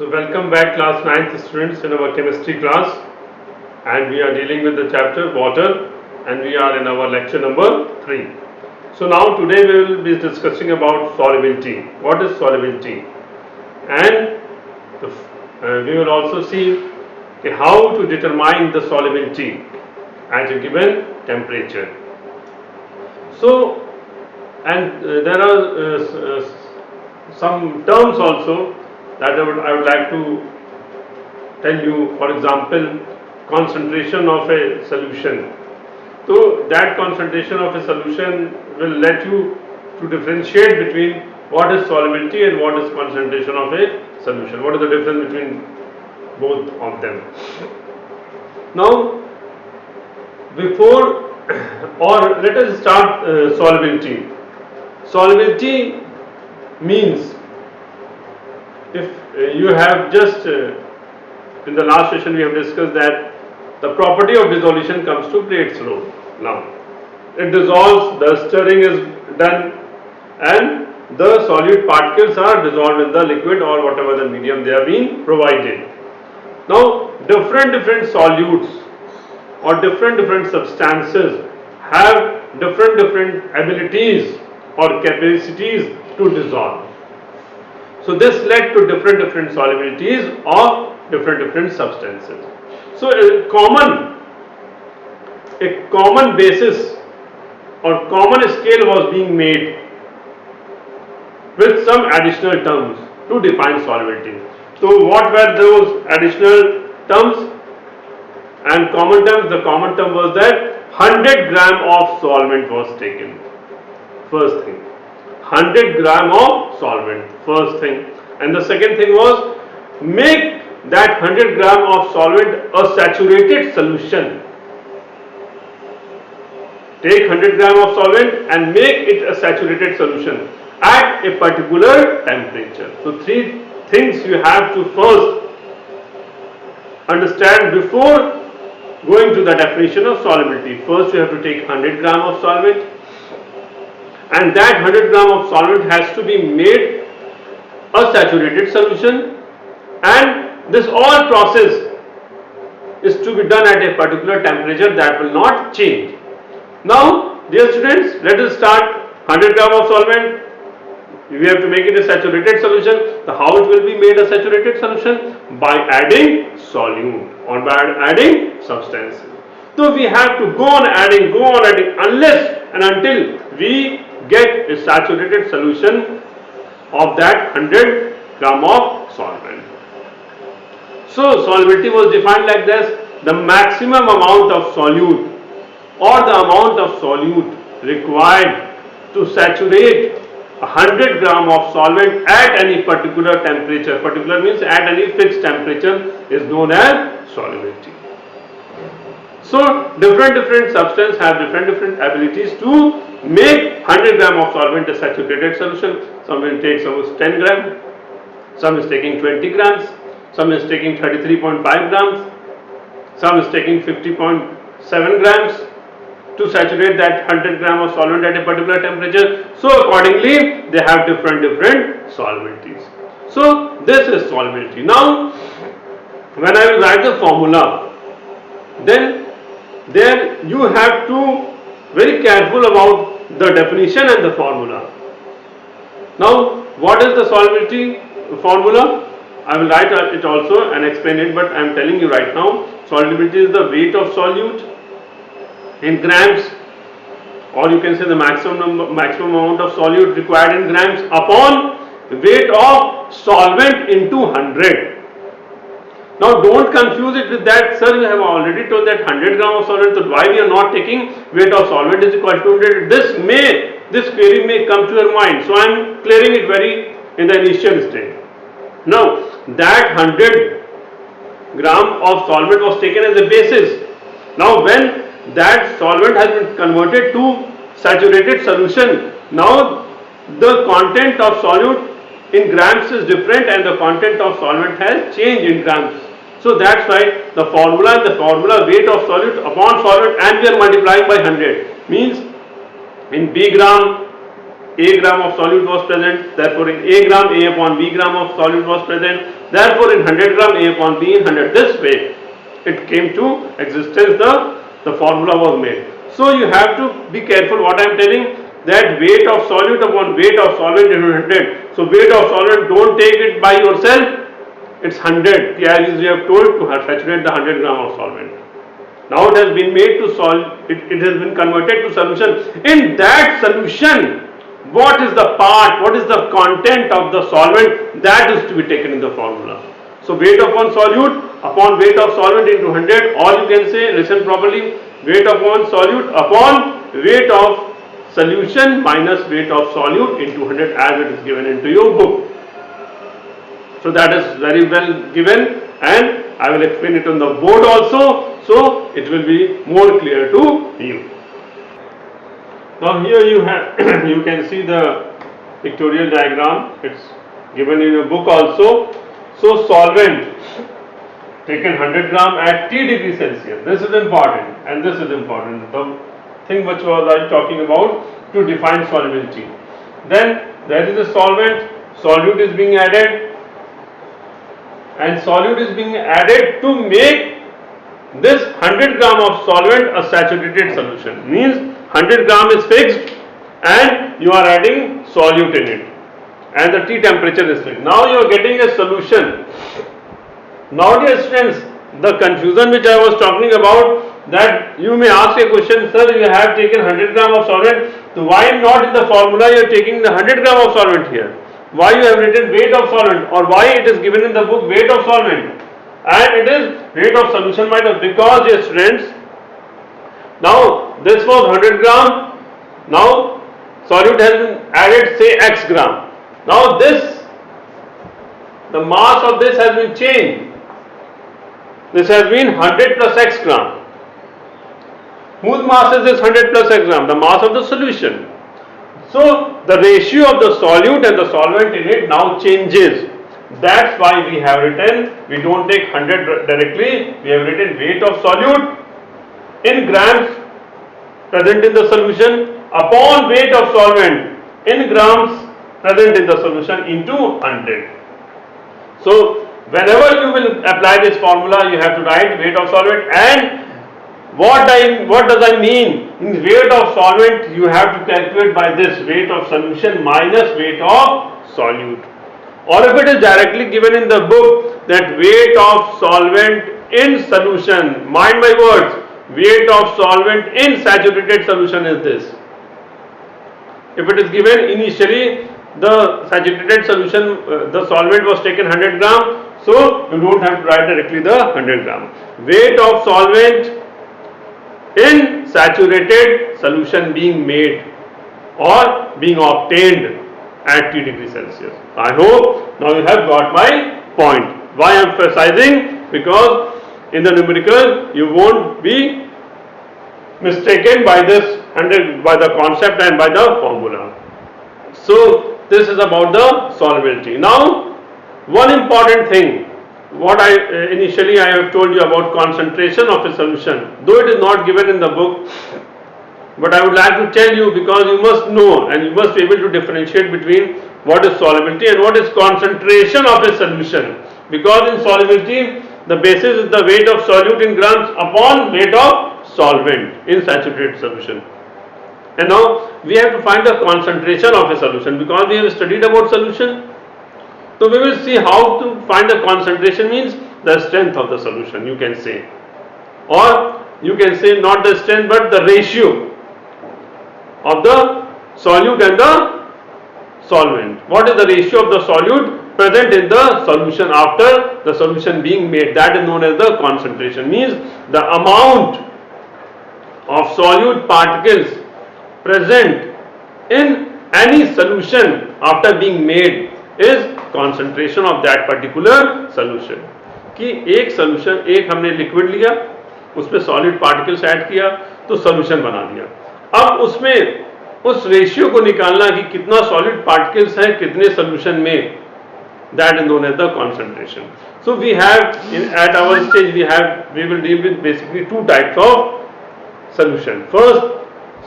So welcome back class 9th students in our chemistry class, and we are dealing with the chapter water, and we are in our lecture number 3. So now today we will be discussing about solubility. What is solubility? And we will also see how to determine the solubility at a given temperature. So, and there are some terms also that I would like to tell you. For example, concentration of a solution. So that concentration of a solution will let you to differentiate between what is solubility and what is concentration of a solution. What is the difference between both of them? Now, before or let us start solubility. Solubility means, if you have just in the last session we have discussed that the property of dissolution comes to play its role. Now it dissolves, the stirring is done, and the solute particles are dissolved in the liquid or whatever the medium they are being provided. Now different solutes or different substances have different abilities or capacities to dissolve. So this led to different solubilities of different substances. So a common basis or common scale was being made with some additional terms to define solubility. So what were those additional terms and common terms? The common term was that 100 gram of solvent was taken. First thing, 100 gram of solvent, first thing. And the second thing was, make that 100 gram of solvent a saturated solution. Take 100 gram of solvent and make it a saturated solution at a particular temperature. So three things you have to first understand before going to the definition of solubility. First you have to take 100 gram of solvent, and that 100 gram of solvent has to be made a saturated solution, and this all process is to be done at a particular temperature that will not change. Now dear students, let us start. 100 gram of solvent, we have to make it a saturated solution. So how it will be made a saturated solution? By adding solute or by adding substances. So we have to go on adding unless and until we get a saturated solution of that 100 gram of solvent. So solubility was defined like this: the maximum amount of solute or the amount of solute required to saturate 100 gram of solvent at any particular temperature. Particular means at any fixed temperature is known as solubility. So different substances have different abilities to make 100 gram of solvent a saturated solution. Some will take suppose 10 gram, some is taking 20 grams, some is taking 33.5 grams, some is taking 50.7 grams to saturate that 100 gram of solvent at a particular temperature. So accordingly they have different solubilities. So this is solubility. Now when I will write the formula, then there you have to very careful about the definition and the formula. Now what is the solubility formula? I will write it also and explain it, but I am telling you right now. Solubility is the weight of solute in grams, or you can say the maximum amount of solute required in grams upon weight of solvent into 100. Now don't confuse it with that, sir, you have already told that 100 gram of solvent, so why we are not taking weight of solvent is equal to 100? This query may come to your mind, so I am clearing it very in the initial stage. Now that 100 gram of solvent was taken as a basis. Now when that solvent has been converted to saturated solution, now the content of solute in grams is different and the content of solvent has changed in grams. So that's why the formula weight of solute upon solvent, and we are multiplying by 100, means in B gram A gram of solute was present, therefore in A gram A upon B gram of solute was present, therefore in 100 gram A upon B in 100. This way it came to existence, the formula was made. So you have to be careful what I am telling, that weight of solute upon weight of solvent into 100. So weight of solvent, don't take it by yourself, it's 100, as we have told, to saturate the 100 gram of solvent. Now it has been made to solve, it has been converted to solution. In that solution, what is the part, what is the content of the solvent, that is to be taken in the formula. So weight upon solute upon weight of solvent into 100, or you can say, listen properly, weight upon solute upon weight of solution minus weight of solute into 100 as it is given into your book. So that is very well given, and I will explain it on the board also, so it will be more clear to you. Now here you have you can see the pictorial diagram, it's given in your book also. So solvent taken 100 gram at T degree Celsius, this is important and this is important, the thing which was I talking about to define solubility. Then there is a solvent, solute is being added, and solute is being added to make this 100 gram of solvent a saturated solution. Means 100 gram is fixed and you are adding solute in it, and the T temperature is fixed. Now you are getting a solution. Now dear students, the confusion which I was talking about, that you may ask a question, sir, you have taken 100 gram of solvent, so why not in the formula you are taking the 100 gram of solvent here? Why you have written weight of solvent, or why it is given in the book weight of solvent and it is weight of solution minus? Because dear students, now this was 100 gram, now solute has been added say x gram. Now this, the mass of this has been changed. This has been 100 plus x gram. Whose mass is this 100 plus x gram? The mass of the solution. So the ratio of the solute and the solvent in it now changes. That's why we have written, we don't take 100 directly, we have written weight of solute in grams present in the solution upon weight of solvent in grams present in the solution into 100. So whenever you will apply this formula, you have to write weight of solvent, and what does I mean? In weight of solvent, you have to calculate by this weight of solution minus weight of solute. Or if it is directly given in the book that weight of solvent in solution, mind my words, weight of solvent in saturated solution is this. If it is given initially, the saturated solution, the solvent was taken 100 gram, so you don't have to write directly the 100 gram. Weight of solvent in saturated solution being made or being obtained at T degree Celsius. I hope now you have got my point. Why I am emphasizing? Because in the numerical you won't be mistaken by this by the concept and by the formula. So this is about the solubility. Now one important thing, what initially I have told you about concentration of a solution, though it is not given in the book, but I would like to tell you, because you must know and you must be able to differentiate between what is solubility and what is concentration of a solution. Because in solubility, the basis is the weight of solute in grams upon weight of solvent in saturated solution. And now we have to find the concentration of a solution, because we have studied about solution. So we will see how to find the concentration, means the strength of the solution, you can say, or you can say not the strength but the ratio of the solute and the solvent. What is the ratio of the solute present in the solution after the solution being made? That is known as the concentration, means the amount of solute particles present in any solution after being made is concentration of that particular solution. कि एक solution, एक हमने liquid लिया, उसमें solid particles add किया तो solution बना दिया. अब उसमें उस ratio को निकालना कि कितना solid particles है कितने solution में, that is known as the concentration. So we have at our stage we will deal with basically two types of solution. First,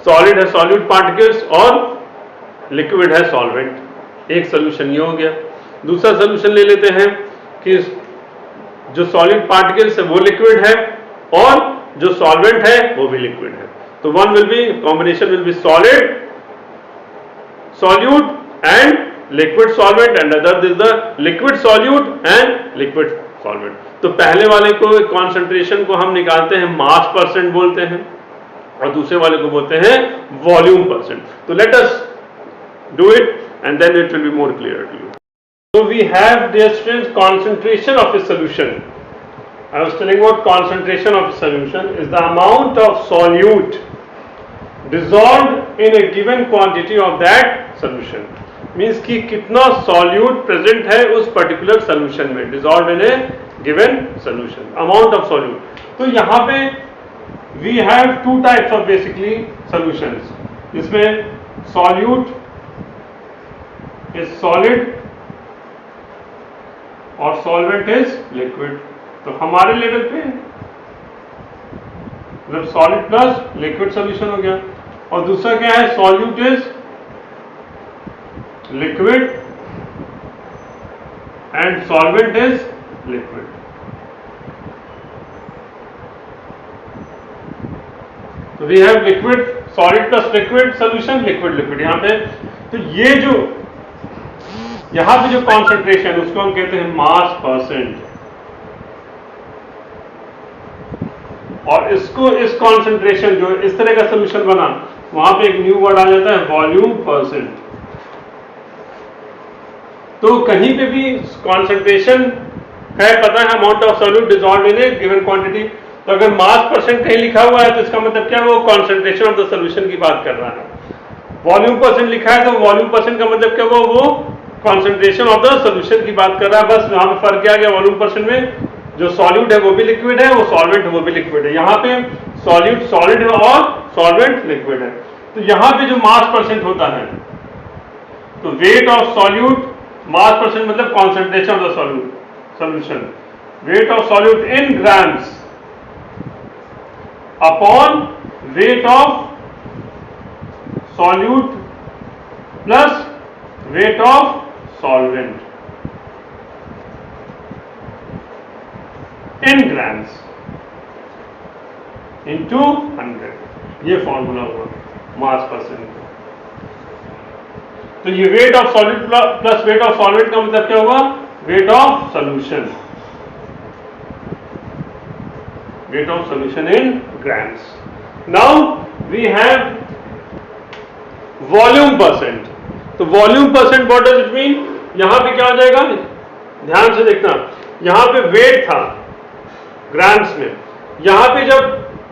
solid has solute particles or liquid है solvent, एक solution ये हो गया। दूसरा solution ले लेते हैं कि जो सॉलिड पार्टिकल्स है वो लिक्विड है और जो सॉल्वेंट है वो भी लिक्विड है। तो one will be combination will be solid solute and liquid solvent and other is the liquid solute and liquid solvent। तो पहले वाले को कंसंट्रेशन को हम निकालते हैं मास परसेंट बोलते हैं और दूसरे वाले को बोलते हैं वॉल्यूम परसेंट। तो let us do it and then it will be more clear to you. So we have dear students concentration of a solution. I was telling about concentration of a solution is the amount of solute dissolved in a given quantity of that solution. Means कि कितना solute present है उस particular solution में, dissolved in a given solution, amount of solute. तो यहाँ पे we have two types of basically solutions. इसमें solute is solid और solvent is liquid। तो हमारे लेवल पे मतलब solid plus liquid solution हो गया। और दूसरा क्या है, solute is liquid and solvent is liquid। तो we have liquid solid plus liquid solution, liquid liquid। यहाँ पे तो ये जो यहां पे जो कॉन्सेंट्रेशन उसको हम कहते हैं मास परसेंट और इसको इस कॉन्सेंट्रेशन जो इस तरह का सोल्यूशन बना वहां पे एक न्यू वर्ड आ जाता है वॉल्यूम परसेंट। तो कहीं पे भी कॉन्सेंट्रेशन है पता है amount of solute dissolved in A given quantity. तो अगर मास परसेंट कहीं लिखा हुआ है तो इसका मतलब क्या है, वो कॉन्सेंट्रेशन ऑफ द सोल्यूशन की बात कर रहा है। वॉल्यूम परसेंट लिखा है तो वॉल्यूम परसेंट का मतलब क्या, वो कॉन्सेंट्रेशन ऑफ द सोल्यूशन की बात कर रहा है। बस वहां पे फर्क क्या गया, वॉल्यूम परसेंट में जो सॉल्यूट है वो भी लिक्विड है, वो सॉल्वेंट है वो भी लिक्विड है। यहाँ पे सॉल्यूट सॉलिड है और सॉल्वेंट लिक्विड है। तो यहाँ पे जो मास परसेंट होता है तो weight of solute, mass percent मतलब concentration of the solution, weight of solute in grams upon weight of solute plus weight of solvent in grams into 100। ये फॉर्मूला हुआ मास परसेंट। तो ये weight of solid plus weight of solvent का मतलब क्या हुआ, weight of solution, weight of solution in grams. Now we have volume percent. तो volume percent what does it mean, यहां पे क्या हो जाएगा, ध्यान से देखना, यहां पे वेट था ग्राम्स में, यहां पे जब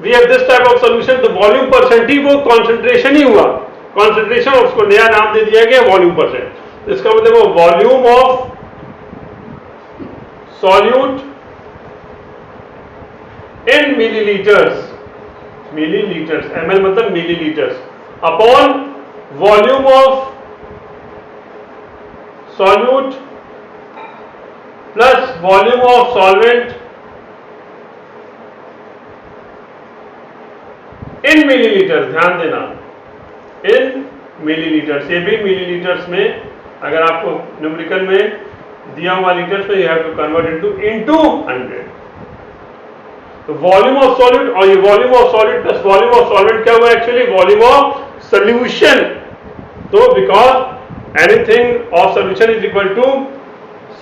we have this type of solution तो वॉल्यूम परसेंट ही वो कॉन्सेंट्रेशन ही हुआ, कॉन्सेंट्रेशन उसको नया नाम दे दिया गया वॉल्यूम परसेंट। इसका मतलब वो volume of solute in millilitres, millilitres ml मतलब millilitres, upon volume of solute plus volume of solvent in millilitres. ध्यान देना इन मिलीलीटर्स, ये भी मिलीलीटर्स में, अगर आपको न्यूमेरिकल में दिया हुआ लीटर्स में you have to convert into 100। तो वॉल्यूम ऑफ सॉल्यूट और ये volume of solute plus volume of solvent क्या हुआ, एक्चुअली वॉल्यूम ऑफ सॉल्यूशन। तो because anything of solution is equal to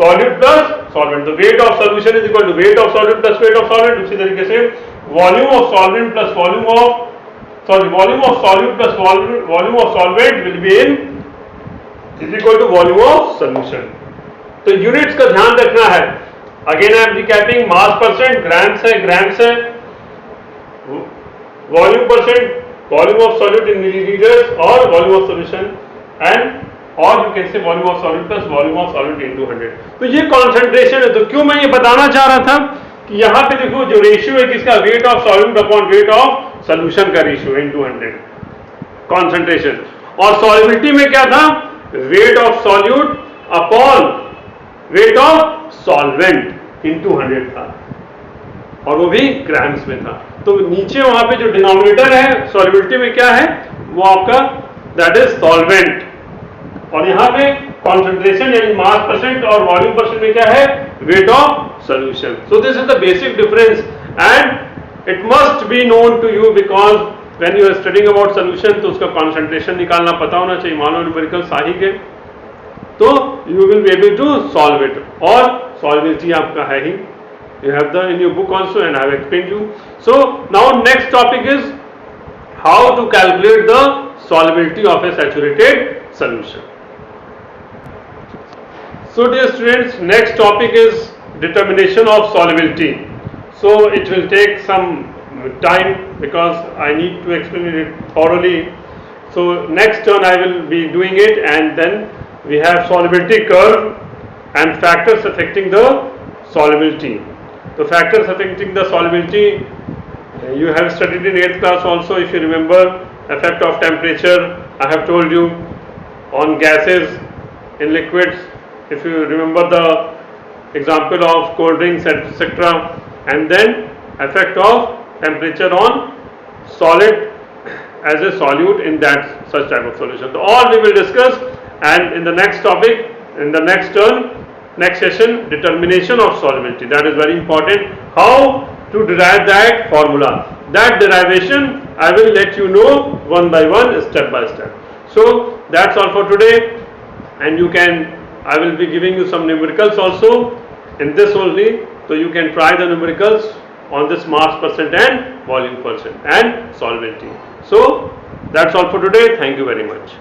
solute plus solvent, तो weight of solution is equal to weight of solute plus weight of solvent. उसी तरीके से volume of solvent plus volume of volume of solute plus volume of solvent will be in is equal to volume of solution। तो units का ध्यान रखना है। Again I am रिकैपिंग, mass percent grams है, grams है, volume percent volume of solute in millilitres और volume of solution and और you can say volume of solute plus volume of solute into 100। तो ये कॉन्सेंट्रेशन है। तो क्यों मैं ये बताना चाह रहा था कि यहां पे देखो जो रेशियो है किसका, wait of solute upon weight of solution का रेशियो इनटू 100 कॉन्सेंट्रेशन। और सॉल्युबिलिटी में क्या था, wait of solute upon weight of solvent into 100 था और वो भी ग्राम्स में था। तो नीचे वहां पे जो डिनोमिनेटर है सॉल्युबिलिटी में क्या है, वो आपका दैट इज सॉल्वेंट, और यहाँ पे कॉन्सेंट्रेशन यानी मास परसेंट और वॉल्यूम परसेंट में क्या है, weight of solution. So this is the basic difference and it must be known to you because when you are studying about solution तो उसका कॉन्सेंट्रेशन निकालना पता होना चाहिए. मान लो न्यूमेरिकल्स आ ही गए तो you will be able to solve it. और सॉल्वेबिलिटी आपका है ही, you have the in your book also and I have explained you. So now next topic is how to calculate the solubility of a saturated solution. So dear students, next topic is determination of solubility. So it will take some time because I need to explain it thoroughly. So next turn I will be doing it, and then we have solubility curve and factors affecting the solubility. The factors affecting the solubility you have studied in 8th class also, if you remember. Effect of temperature I have told you on gases, in liquids, if you remember the example of cold drinks etc. And then effect of temperature on solid as a solute in that such type of solution. So all we will discuss, and in the next topic, in the next turn, next session, determination of solubility. That is very important. How to derive that formula. That derivation I will let you know one by one, step by step. So that's all for today, and you can, I will be giving you some numericals also in this only, so you can try the numericals on this mass percent and volume percent and solubility. So that's all for today. Thank you very much.